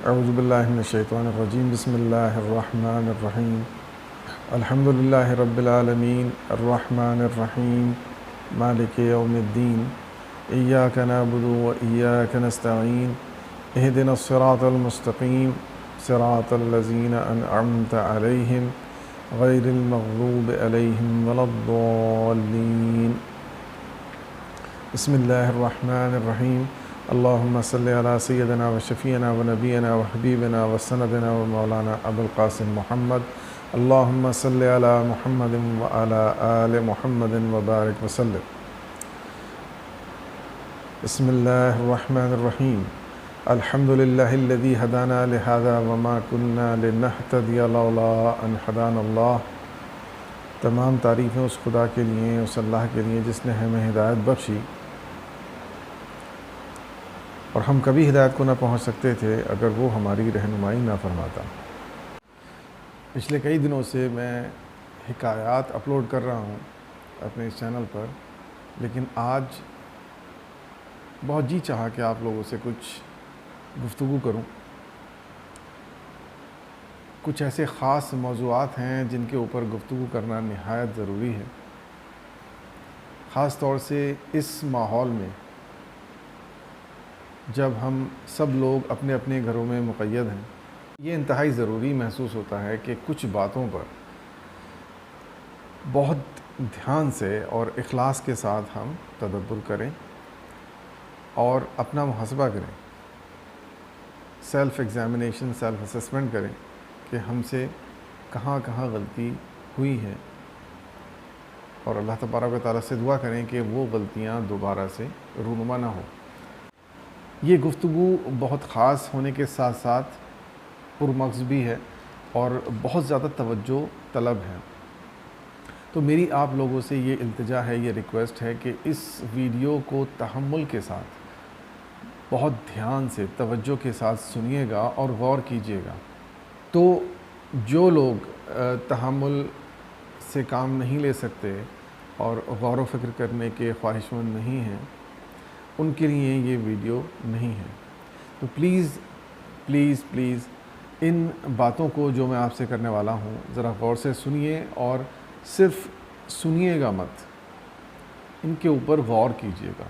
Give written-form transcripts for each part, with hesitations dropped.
اعوذ باللہ من الشیطان الرجیم بسم اللہ الرحمن الرحیم الحمد للہ رب العالمین الرحمن الرحیم مالک یوم الدین ایاک نعبد و ایاک نستعین اہدنا الصراط المستقیم صراط الذین انعمت علیہم غیر المغضوب علیہم ولا الضالین بسم اللہ الرحمن الرحیم اللہم صلی علی سیدنا و شفیعنا و نبینا و حبیبنا و سندنا و مولانا ابو القاسم محمد اللہم صلی علی محمد و علی آل محمد و بارک وسلم بسم اللہ الرحمن الرحیم الحمد للہ الذی ہدانا لہذا وما کننا لنہتدی لولا ان ہدانا اللہ۔ تمام تعریفیں اس خدا کے لیے، اس اللہ کے لیے جس نے ہمیں ہدایت بخشی، اور ہم کبھی ہدایت کو نہ پہنچ سکتے تھے اگر وہ ہماری رہنمائی نہ فرماتا۔ پچھلے کئی دنوں سے میں حکایات اپلوڈ کر رہا ہوں اپنے اس چینل پر، لیکن آج بہت جی چاہا کہ آپ لوگوں سے کچھ گفتگو کروں۔ کچھ ایسے خاص موضوعات ہیں جن کے اوپر گفتگو کرنا نہایت ضروری ہے، خاص طور سے اس ماحول میں جب ہم سب لوگ اپنے اپنے گھروں میں مقید ہیں۔ یہ انتہائی ضروری محسوس ہوتا ہے کہ کچھ باتوں پر بہت دھیان سے اور اخلاص کے ساتھ ہم تدبر کریں اور اپنا محاسبہ کریں، سیلف ایگزامینیشن، سیلف اسسمنٹ کریں کہ ہم سے کہاں کہاں غلطی ہوئی ہے، اور اللہ تبارک و تعالیٰ سے دعا کریں کہ وہ غلطیاں دوبارہ سے رونما نہ ہوں۔ یہ گفتگو بہت خاص ہونے کے ساتھ ساتھ پرمغز بھی ہے اور بہت زیادہ توجہ طلب ہے، تو میری آپ لوگوں سے یہ التجا ہے، یہ ریکویسٹ ہے کہ اس ویڈیو کو تحمل کے ساتھ، بہت دھیان سے، توجہ کے ساتھ سنیے گا اور غور کیجیے گا۔ تو جو لوگ تحمل سے کام نہیں لے سکتے اور غور و فکر کرنے کے خواہشمند نہیں ہیں، ان کے لیے یہ ویڈیو نہیں ہے۔ تو پلیز پلیز پلیز ان باتوں کو جو میں آپ سے کرنے والا ہوں ذرا غور سے سنیے، اور صرف سنیے گا مت، ان کے اوپر غور کیجیے گا۔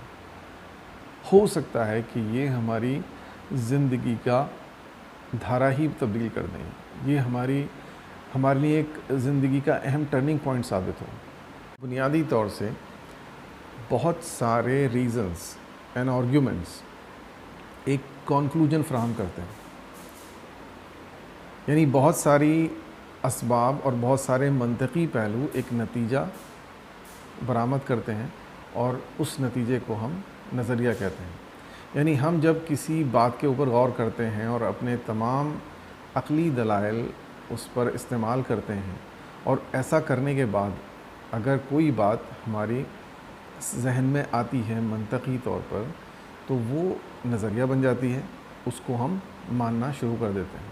ہو سکتا ہے کہ یہ ہماری زندگی کا دھارا ہی تبدیل کر دیں، یہ ہمارے لیے ایک زندگی کا اہم ٹرننگ پوائنٹ ثابت ہو۔ بنیادی طور سے بہت سارے ریزنز اینڈ آرگیومنٹس ایک کنکلوژن فراہم کرتے ہیں، یعنی بہت ساری اسباب اور بہت سارے منطقی پہلو ایک نتیجہ برآمد کرتے ہیں، اور اس نتیجے کو ہم نظریہ کہتے ہیں۔ یعنی ہم جب کسی بات کے اوپر غور کرتے ہیں اور اپنے تمام عقلی دلائل اس پر استعمال کرتے ہیں، اور ایسا کرنے کے بعد اگر کوئی بات ہماری ذہن میں آتی ہے منطقی طور پر، تو وہ نظریہ بن جاتی ہے، اس کو ہم ماننا شروع کر دیتے ہیں۔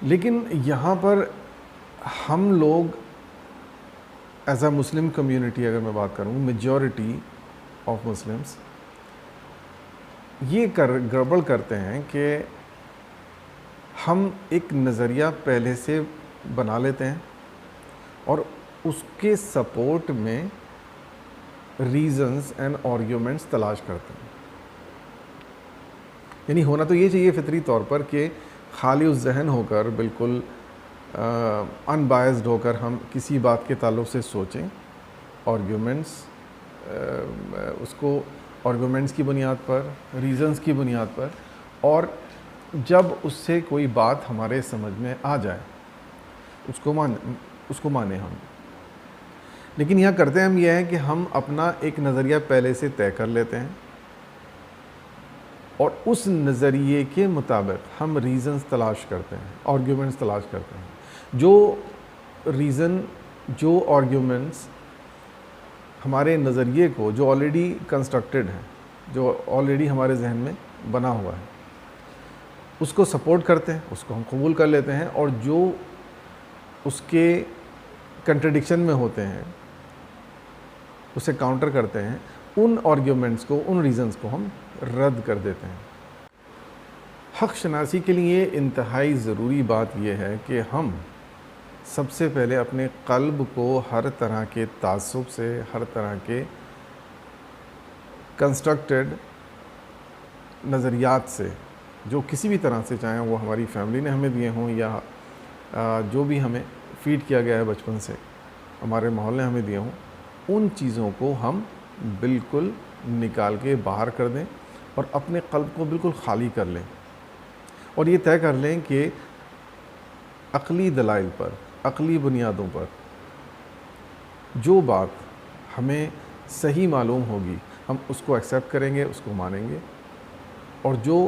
لیکن یہاں پر ہم لوگ ایز اے مسلم کمیونٹی، اگر میں بات کروں، میجورٹی آف مسلمس یہ گڑبڑ کرتے ہیں کہ ہم ایک نظریہ پہلے سے بنا لیتے ہیں اور اس کے سپورٹ میں ریزنز اینڈ آرگیومنٹس تلاش کرتے ہیں۔ یعنی ہونا تو یہ چاہیے فطری طور پر کہ خالی الذہن ہو کر، بالکل ان بائزڈ ہو کر ہم کسی بات کے تعلق سے سوچیں، آرگیومنٹس، اس کو آرگیومنٹس کی بنیاد پر، ریزنز کی بنیاد پر، اور جب اس سے کوئی بات ہمارے سمجھ میں آ جائے اس کو مانیں ہم۔ لیکن یہاں کرتے ہم یہ ہے کہ ہم اپنا ایک نظریہ پہلے سے طے کر لیتے ہیں، اور اس نظریے کے مطابق ہم ریزنز تلاش کرتے ہیں، آرگیومنٹس تلاش کرتے ہیں۔ جو ریزن، جو آرگیومنٹس ہمارے نظریے کو، جو آلریڈی کنسٹرکٹڈ ہیں، جو آلریڈی ہمارے ذہن میں بنا ہوا ہے، اس کو سپورٹ کرتے ہیں، اس کو ہم قبول کر لیتے ہیں، اور جو اس کے کنٹرڈکشن میں ہوتے ہیں، اسے کاؤنٹر کرتے ہیں، ان آرگیومنٹس کو، ان ریزنز کو ہم رد کر دیتے ہیں۔ حق شناسی کے لیے انتہائی ضروری بات یہ ہے کہ ہم سب سے پہلے اپنے قلب کو ہر طرح کے تعصب سے، ہر طرح کے کنسٹرکٹڈ نظریات سے، جو کسی بھی طرح سے، چاہے وہ ہماری فیملی نے ہمیں دیے ہوں یا جو بھی ہمیں فیڈ کیا گیا ہے بچپن سے، ہمارے ماحول نے ہمیں دیے ہوں، ان چیزوں کو ہم بالکل نکال کے باہر کر دیں اور اپنے قلب کو بالکل خالی کر لیں، اور یہ طے کر لیں کہ عقلی دلائل پر، عقلی بنیادوں پر جو بات ہمیں صحیح معلوم ہوگی ہم اس کو ایکسیپٹ کریں گے، اس کو مانیں گے، اور جو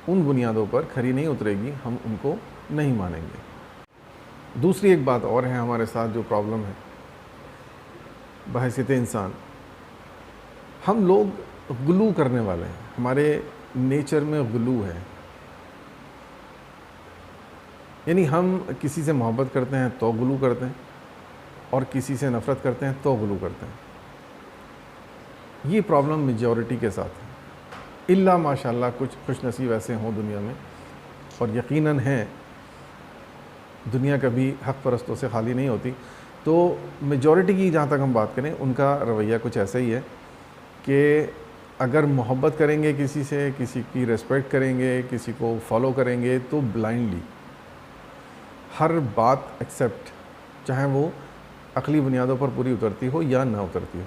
ان بنیادوں پر کھری نہیں اترے گی ہم ان کو نہیں مانیں گے۔ دوسری ایک بات اور ہے ہمارے ساتھ جو پرابلم ہے بحیثیت انسان، ہم لوگ غلو کرنے والے ہیں، ہمارے نیچر میں غلو ہے، یعنی ہم کسی سے محبت کرتے ہیں تو غلو کرتے ہیں، اور کسی سے نفرت کرتے ہیں تو غلو کرتے ہیں۔ یہ پرابلم میجورٹی کے ساتھ ہے، الا ماشاءاللہ کچھ خوش نصیب ایسے ہوں دنیا میں، اور یقیناً ہیں، دنیا کبھی حق پرستوں سے خالی نہیں ہوتی، تو میجورٹی کی جہاں تک ہم بات کریں ان کا رویہ کچھ ایسا ہی ہے کہ اگر محبت کریں گے کسی سے، کسی کی ریسپیکٹ کریں گے، کسی کو فالو کریں گے تو بلائنڈلی ہر بات ایکسیپٹ، چاہے وہ عقلی بنیادوں پر پوری اترتی ہو یا نہ اترتی ہو،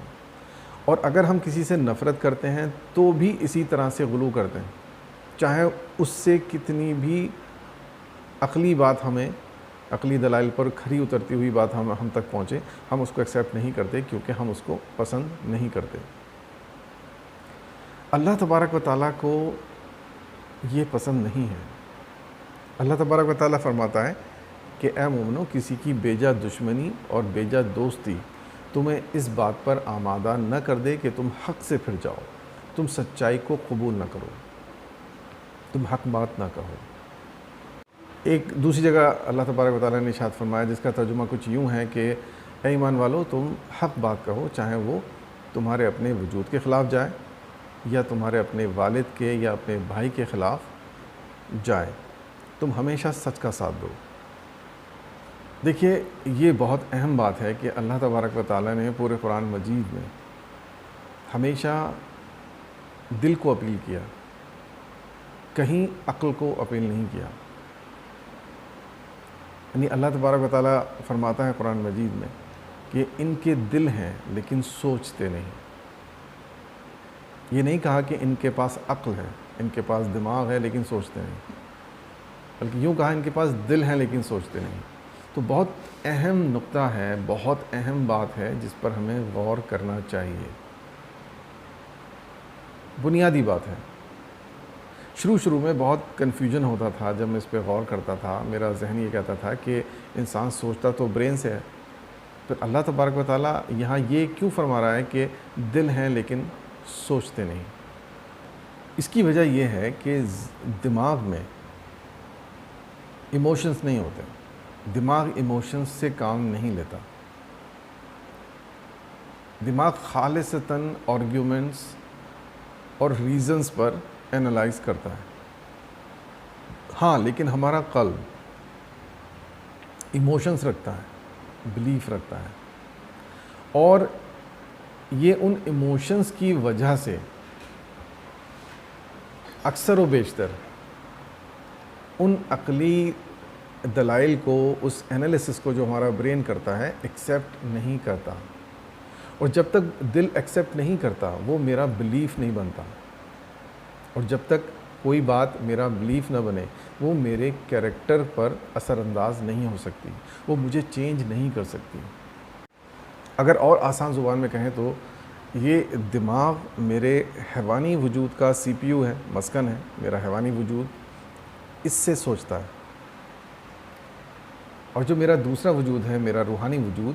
اور اگر ہم کسی سے نفرت کرتے ہیں تو بھی اسی طرح سے غلو کرتے ہیں، چاہے اس سے کتنی بھی عقلی بات ہمیں، عقلی دلائل پر کھری اترتی ہوئی بات ہم تک پہنچے، ہم اس کو ایکسیپٹ نہیں کرتے کیونکہ ہم اس کو پسند نہیں کرتے۔ اللہ تبارک و تعالیٰ کو یہ پسند نہیں ہے۔ اللہ تبارک و تعالیٰ فرماتا ہے کہ اے مومنو، کسی کی بیجا دشمنی اور بیجا دوستی تمہیں اس بات پر آمادہ نہ کر دے کہ تم حق سے پھر جاؤ، تم سچائی کو قبول نہ کرو، تم حق بات نہ کہو۔ ایک دوسری جگہ اللہ تبارک و تعالیٰ نے ارشاد فرمایا جس کا ترجمہ کچھ یوں ہے کہ اے ایمان والو، تم حق بات کہو، چاہے وہ تمہارے اپنے وجود کے خلاف جائے یا تمہارے اپنے والد کے یا اپنے بھائی کے خلاف جائے، تم ہمیشہ سچ کا ساتھ دو۔ دیکھیے، یہ بہت اہم بات ہے کہ اللہ تبارک و تعالیٰ نے پورے قرآن مجید میں ہمیشہ دل کو اپیل کیا، کہیں عقل کو اپیل نہیں کیا۔ یعنی اللہ تبارک و تعالیٰ فرماتا ہے قرآن مجید میں کہ ان کے دل ہیں لیکن سوچتے نہیں۔ یہ نہیں کہا کہ ان کے پاس عقل ہے، ان کے پاس دماغ ہے لیکن سوچتے نہیں، بلکہ یوں کہا ان کے پاس دل ہے لیکن سوچتے نہیں۔ تو بہت اہم نقطہ ہے، بہت اہم بات ہے جس پر ہمیں غور کرنا چاہیے، بنیادی بات ہے۔ شروع میں بہت کنفیوژن ہوتا تھا جب میں اس پہ غور کرتا تھا، میرا ذہن یہ کہتا تھا کہ انسان سوچتا تو برین سے ہے، پھر اللہ تبارک و تعالیٰ یہاں یہ کیوں فرما رہا ہے کہ دل ہیں لیکن سوچتے نہیں؟ اس کی وجہ یہ ہے کہ دماغ میں ایموشنز نہیں ہوتے، دماغ ایموشنز سے کام نہیں لیتا، دماغ خالصتاً آرگیومنٹس اور ریزنز پر اینالائز کرتا ہے۔ ہاں، لیکن ہمارا قلب ایموشنز رکھتا ہے، بلیف رکھتا ہے، اور یہ ان ایموشنز کی وجہ سے اکثر و بیشتر ان عقلی دلائل کو، اس انالیسس کو جو ہمارا برین کرتا ہے، ایکسیپٹ نہیں کرتا، اور جب تک دل ایکسیپٹ نہیں کرتا وہ میرا بلیف نہیں بنتا، اور جب تک کوئی بات میرا بلیف نہ بنے وہ میرے کیریکٹر پر اثر انداز نہیں ہو سکتی، وہ مجھے چینج نہیں کر سکتی۔ اگر اور آسان زبان میں کہیں تو یہ دماغ میرے حیوانی وجود کا سی پی یو ہے، مسکن ہے، میرا حیوانی وجود اس سے سوچتا ہے، اور جو میرا دوسرا وجود ہے، میرا روحانی وجود،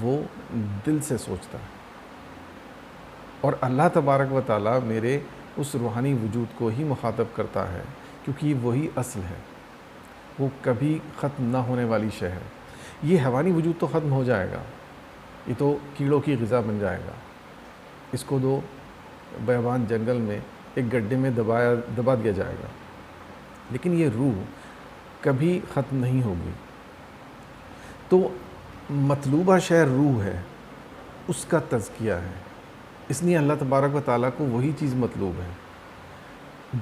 وہ دل سے سوچتا ہے، اور اللہ تبارک و تعالیٰ میرے اس روحانی وجود کو ہی مخاطب کرتا ہے کیونکہ وہی اصل ہے، وہ کبھی ختم نہ ہونے والی شے ہے۔ یہ حیوانی وجود تو ختم ہو جائے گا، یہ تو کیڑوں کی غذا بن جائے گا، اس کو دو بیابان جنگل میں ایک گڈھے میں دبا دیا جائے گا، لیکن یہ روح کبھی ختم نہیں ہوگی. تو مطلوبہ شے روح ہے، اس کا تزکیہ ہے. اس لیے اللہ تبارک و تعالیٰ کو وہی چیز مطلوب ہے.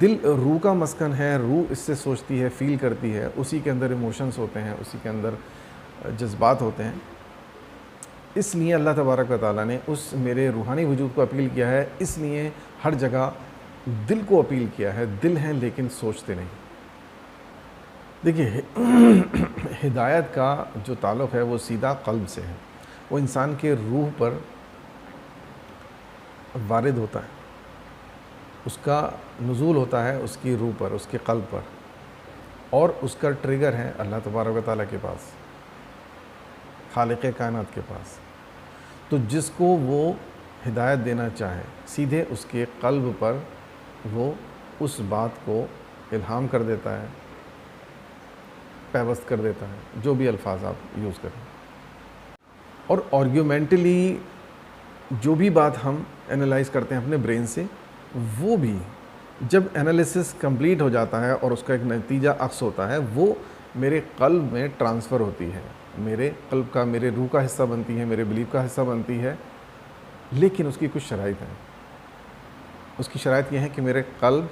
دل روح کا مسکن ہے، روح اس سے سوچتی ہے، فیل کرتی ہے، اسی کے اندر ایموشنز ہوتے ہیں، اسی کے اندر جذبات ہوتے ہیں. اس لیے اللہ تبارک و تعالیٰ نے اس میرے روحانی وجود کو اپیل کیا ہے. اس لیے ہر جگہ دل کو اپیل کیا ہے. دل ہیں لیکن سوچتے نہیں. دیکھیے ہدایت کا جو تعلق ہے وہ سیدھا قلب سے ہے. وہ انسان کے روح پر وارد ہوتا ہے، اس کا نزول ہوتا ہے اس کی روح پر، اس کے قلب پر، اور اس کا ٹریگر ہے اللہ تبارک و تعالیٰ کے پاس، خالق کائنات کے پاس. تو جس کو وہ ہدایت دینا چاہے سیدھے اس کے قلب پر وہ اس بات کو الہام کر دیتا ہے، پیوست کر دیتا ہے، جو بھی الفاظ آپ یوز کریں. اور آرگیومنٹلی جو بھی بات ہم انالائز کرتے ہیں اپنے برین سے، وہ بھی جب انالیسس کمپلیٹ ہو جاتا ہے اور اس کا ایک نتیجہ عکس ہوتا ہے، وہ میرے قلب میں ٹرانسفر ہوتی ہے، میرے قلب کا، میرے روح کا حصہ بنتی ہے، میرے بلیف کا حصہ بنتی ہے. لیکن اس کی کچھ شرائط ہیں. اس کی شرائط یہ ہے کہ میرے قلب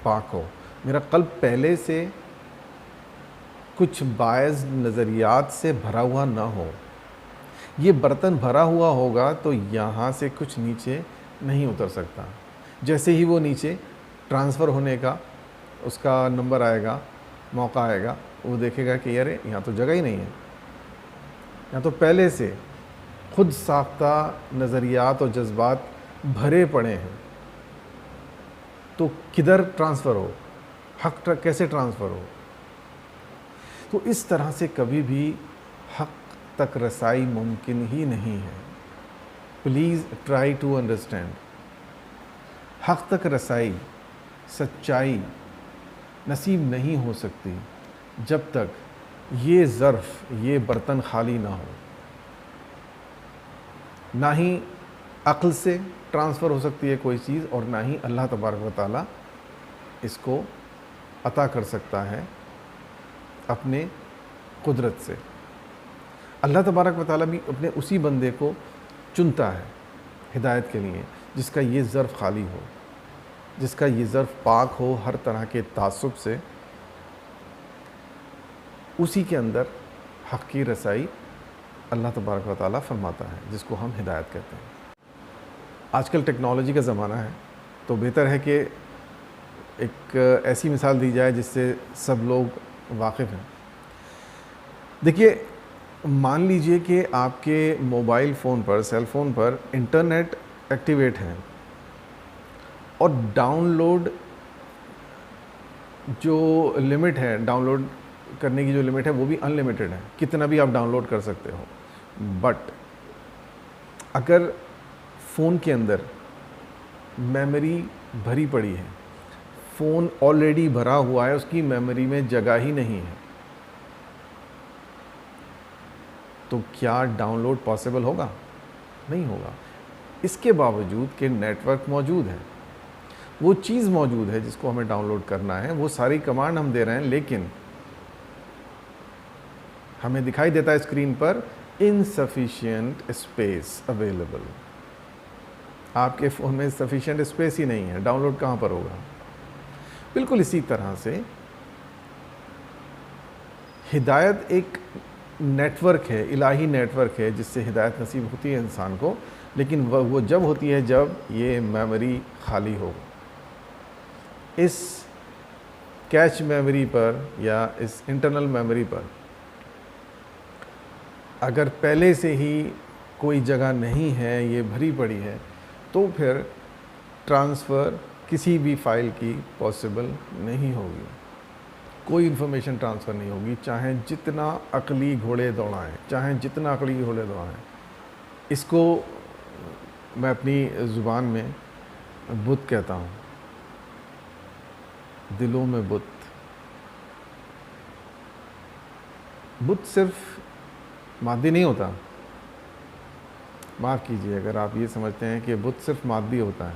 پاک ہو، میرا قلب پہلے سے کچھ باعث نظریات سے بھرا ہوا نہ ہو. یہ برتن بھرا ہوا ہوگا تو یہاں سے کچھ نیچے نہیں اتر سکتا. جیسے ہی وہ نیچے ٹرانسفر ہونے کا اس کا نمبر آئے گا، موقع آئے گا، وہ دیکھے گا کہ یار یہاں تو جگہ ہی نہیں ہے، یہاں تو پہلے سے خود ساختہ نظریات اور جذبات بھرے پڑے ہیں. تو کدھر ٹرانسفر ہو، حق کیسے ٹرانسفر ہو؟ تو اس طرح سے کبھی بھی حق تک رسائی ممکن ہی نہیں ہے. Please try to understand. حق تک رسائی، سچائی نصیب نہیں ہو سکتی جب تک یہ ظرف، یہ برتن خالی نہ ہو. نہ ہی عقل سے ٹرانسفر ہو سکتی ہے کوئی چیز، اور نہ ہی اللہ تبارک و تعالیٰ اس کو عطا کر سکتا ہے اپنے قدرت سے. اللہ تبارک و تعالیٰ بھی اپنے اسی بندے کو چنتا ہے ہدایت کے لیے جس کا یہ ظرف خالی ہو، جس کا یہ ظرف پاک ہو ہر طرح کے تعصب سے. اسی کے اندر حق کی رسائی اللہ تبارک و تعالیٰ فرماتا ہے، جس کو ہم ہدایت کہتے ہیں. آج کل ٹیکنالوجی کا زمانہ ہے، تو بہتر ہے کہ ایک ایسی مثال دی جائے جس سے سب لوگ واقف ہیں. دیکھیے، مان لیجئے کہ آپ کے موبائل فون پر، سیل فون پر انٹرنیٹ ایکٹیویٹ ہے، اور ڈاؤن لوڈ جو لمٹ ہے، ڈاؤن لوڈ کرنے کی جو لمٹ ہے وہ بھی ان لمیٹڈ ہے، کتنا بھی آپ ڈاؤن لوڈ کر سکتے ہو. بٹ اگر فون کے اندر میموری بھری پڑی ہے، فون آلریڈی بھرا ہوا ہے، اس کی میموری میں جگہ ہی نہیں ہے، تو کیا ڈاؤن لوڈ پاسبل ہوگا؟ نہیں ہوگا. اس کے باوجود کہ نیٹ ورک موجود ہے، وہ چیز موجود ہے جس کو ہمیں ڈاؤن لوڈ کرنا ہے، وہ ساری کمانڈ ہم دے رہے ہیں، لیکن ہمیں دکھائی دیتا ہے اسکرین پر insufficient space available. آپ کے فون میں sufficient اسپیس ہی نہیں ہے، ڈاؤن لوڈ کہاں پر ہوگا؟ بالکل اسی طرح سے ہدایت ایک نیٹ ورک ہے، الہی نیٹ ورک ہے، جس سے ہدایت نصیب ہوتی ہے انسان کو، لیکن وہ جب ہوتی ہے جب یہ میموری خالی ہو. اس کیچ میموری پر یا اس انٹرنل میموری پر اگر پہلے سے ہی کوئی جگہ نہیں ہے، یہ بھری پڑی ہے، تو پھر ٹرانسفر کسی بھی فائل کی پاسبل نہیں ہوگی. کوئی انفارمیشن ٹرانسفر نہیں ہوگی، چاہے جتنا عقلی گھوڑے دوڑائیں، چاہے جتنا عقلی گھوڑے دوڑائیں. اس کو میں اپنی زبان میں بت کہتا ہوں، دلوں میں بت. بت صرف مادی نہیں ہوتا. معاف کیجیے اگر آپ یہ سمجھتے ہیں کہ بت صرف مادی ہوتا ہے،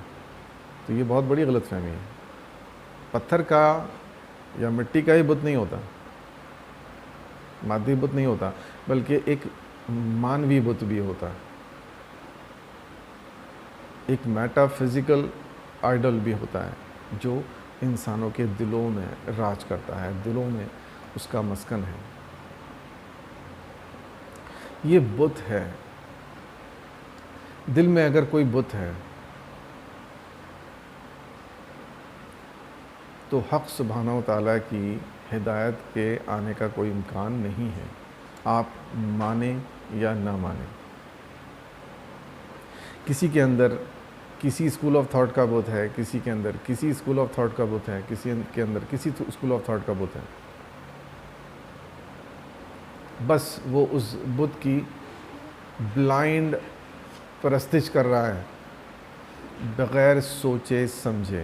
تو یہ بہت بڑی غلط فہمی ہے. پتھر کا یا مٹی کا ہی بت نہیں ہوتا، مادی بت نہیں ہوتا، بلکہ ایک مانوی بت بھی ہوتا ہے، ایک میٹا فزیکل آئیڈل بھی ہوتا ہے جو انسانوں کے دلوں میں راج کرتا ہے، دلوں میں اس کا مسکن ہے. یہ بت ہے. دل میں اگر کوئی بت ہے تو حق سبحانہ و تعالیٰ کی ہدایت کے آنے کا کوئی امکان نہیں ہے، آپ مانیں یا نہ مانیں. کسی کے اندر کسی اسکول آف تھاٹ کا بت ہے، کسی کے اندر کسی اسکول آف تھاٹ کا بت ہے، کسی کے اندر کسی اسکول آف تھاٹ کا بت ہے. بس وہ اس بت کی بلائنڈ پرستش کر رہا ہے بغیر سوچے سمجھے.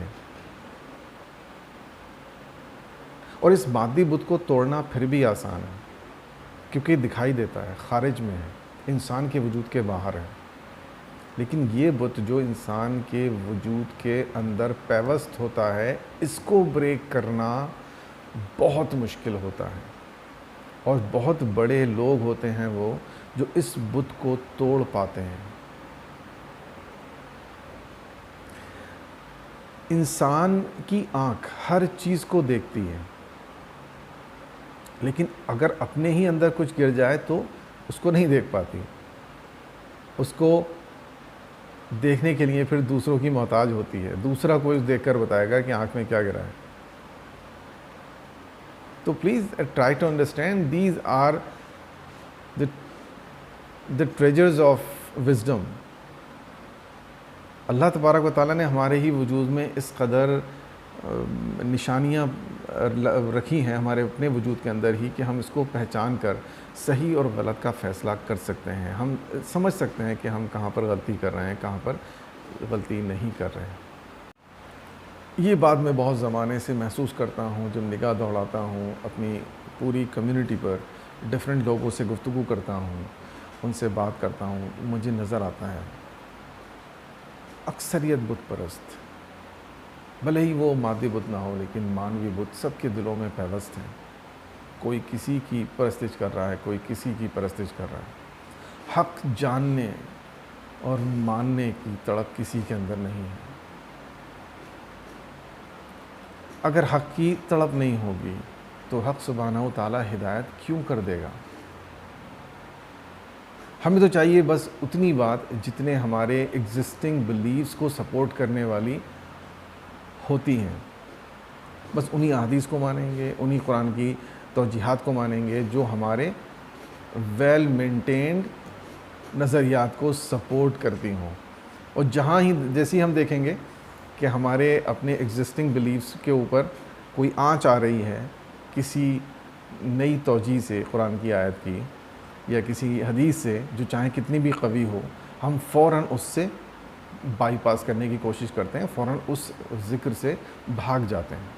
اور اس مادی بت کو توڑنا پھر بھی آسان ہے کیونکہ دکھائی دیتا ہے، خارج میں ہے، انسان کے وجود کے باہر ہے. لیکن یہ بت جو انسان کے وجود کے اندر پیوست ہوتا ہے، اس کو بریک کرنا بہت مشکل ہوتا ہے. اور بہت بڑے لوگ ہوتے ہیں وہ جو اس بت کو توڑ پاتے ہیں. انسان کی آنکھ ہر چیز کو دیکھتی ہے، لیکن اگر اپنے ہی اندر کچھ گر جائے تو اس کو نہیں دیکھ پاتی. اس کو دیکھنے کے لیے پھر دوسروں کی محتاج ہوتی ہے، دوسرا کوئی دیکھ کر بتائے گا کہ آنکھ میں کیا گرا ہے. تو please try to understand these are the treasures of wisdom. اللہ تبارک و تعالیٰ نے ہمارے ہی وجود میں اس قدر نشانیاں رکھی ہیں ہمارے اپنے وجود کے اندر ہی کہ ہم اس کو پہچان کر صحیح اور غلط کا فیصلہ کر سکتے ہیں. ہم سمجھ سکتے ہیں کہ ہم کہاں پر غلطی کر رہے ہیں، کہاں پر غلطی نہیں کر رہے ہیں. یہ بات میں بہت زمانے سے محسوس کرتا ہوں. جب نگاہ دوڑاتا ہوں اپنی پوری کمیونٹی پر، ڈفرینٹ لوگوں سے گفتگو کرتا ہوں، ان سے بات کرتا ہوں، مجھے نظر آتا ہے اکثریت بت پرست، بھلے ہی وہ مادی بت نہ ہو لیکن مانوی بت سب کے دلوں میں پیوست ہیں. کوئی کسی کی پرستش کر رہا ہے، کوئی کسی کی پرستش کر رہا ہے. حق جاننے اور ماننے کی تڑپ کسی کے اندر نہیں ہے. اگر حق کی تڑپ نہیں ہوگی تو حق سبحانہ و تعالیٰ ہدایت کیوں کر دے گا؟ ہمیں تو چاہیے بس اتنی بات جتنے ہمارے ایگزسٹنگ بلیفز کو سپورٹ کرنے والی ہوتی ہیں، بس انہی احادیث کو مانیں گے، انہی قرآن کی توجیہات کو مانیں گے جو ہمارے ویل مینٹینڈ نظریات کو سپورٹ کرتی ہوں. اور جہاں ہی جیسی ہم دیکھیں گے کہ ہمارے اپنے ایگزسٹنگ بلیفز کے اوپر کوئی آنچ آ رہی ہے کسی نئی توجیہ سے، قرآن کی آیت کی یا کسی حدیث سے جو چاہے کتنی بھی قوی ہو، ہم فوراً اس سے بائی پاس کرنے کی کوشش کرتے ہیں، فوراً اس ذکر سے بھاگ جاتے ہیں.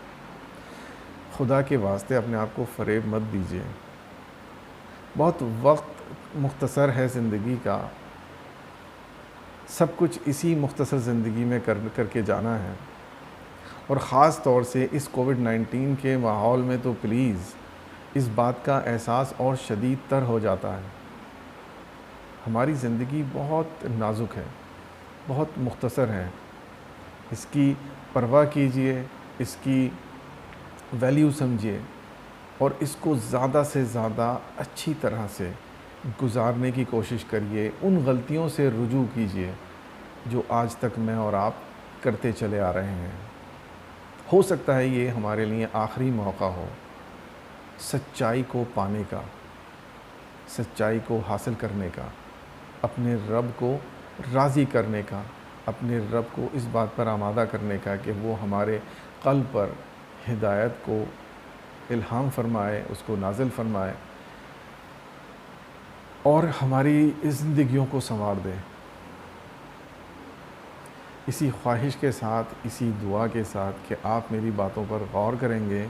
خدا کے واسطے اپنے آپ کو فریب مت دیجیے. بہت وقت مختصر ہے زندگی کا، سب کچھ اسی مختصر زندگی میں کر کے جانا ہے. اور خاص طور سے اس کووڈ-19 کے ماحول میں تو پلیز اس بات کا احساس اور شدید تر ہو جاتا ہے. ہماری زندگی بہت نازک ہے، بہت مختصر ہے. اس کی پرواہ کیجئے، اس کی ویلیو سمجھیے اور اس کو زیادہ سے زیادہ اچھی طرح سے گزارنے کی کوشش کریے. ان غلطیوں سے رجوع کیجئے جو آج تک میں اور آپ کرتے چلے آ رہے ہیں. ہو سکتا ہے یہ ہمارے لیے آخری موقع ہو سچائی کو پانے کا، سچائی کو حاصل کرنے کا، اپنے رب کو راضی کرنے کا، اپنے رب کو اس بات پر آمادہ کرنے کا کہ وہ ہمارے قلب پر ہدایت کو الہام فرمائے، اس کو نازل فرمائے اور ہماری زندگیوں کو سنوار دے. اسی خواہش کے ساتھ، اسی دعا کے ساتھ کہ آپ میری باتوں پر غور کریں گے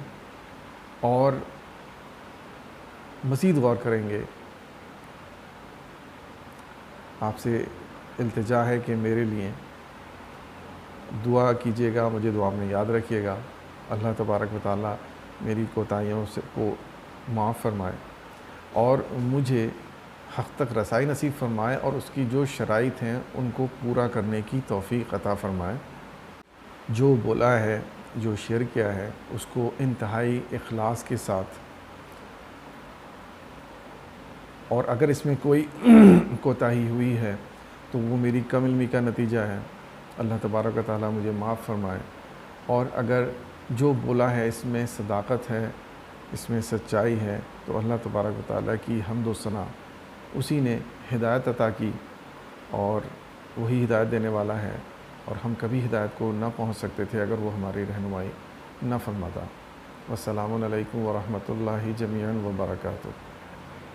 اور مزید غور کریں گے، آپ سے التجا ہے کہ میرے لیے دعا کیجیے گا، مجھے دعا میں یاد رکھیے گا. اللہ تبارک و تعالیٰ میری کوتاہیوں سے کو معاف فرمائے اور مجھے حق تک رسائی نصیب فرمائے اور اس کی جو شرائط ہیں ان کو پورا کرنے کی توفیق عطا فرمائے۔ جو بولا ہے، جو شیئر کیا ہے، اس کو انتہائی اخلاص کے ساتھ، اور اگر اس میں کوئی کوتاہی ہوئی ہے تو وہ میری کم علمی کا نتیجہ ہے، اللہ تبارک و تعالیٰ مجھے معاف فرمائے۔ اور اگر جو بولا ہے اس میں صداقت ہے، اس میں سچائی ہے، تو اللہ تبارک و تعالیٰ کی حمد و ثنا، اسی نے ہدایت عطا کی اور وہی ہدایت دینے والا ہے، اور ہم کبھی ہدایت کو نہ پہنچ سکتے تھے اگر وہ ہماری رہنمائی نہ فرماتا۔ والسلام علیکم ورحمۃ اللہ جمیعاً وبرکاتہ۔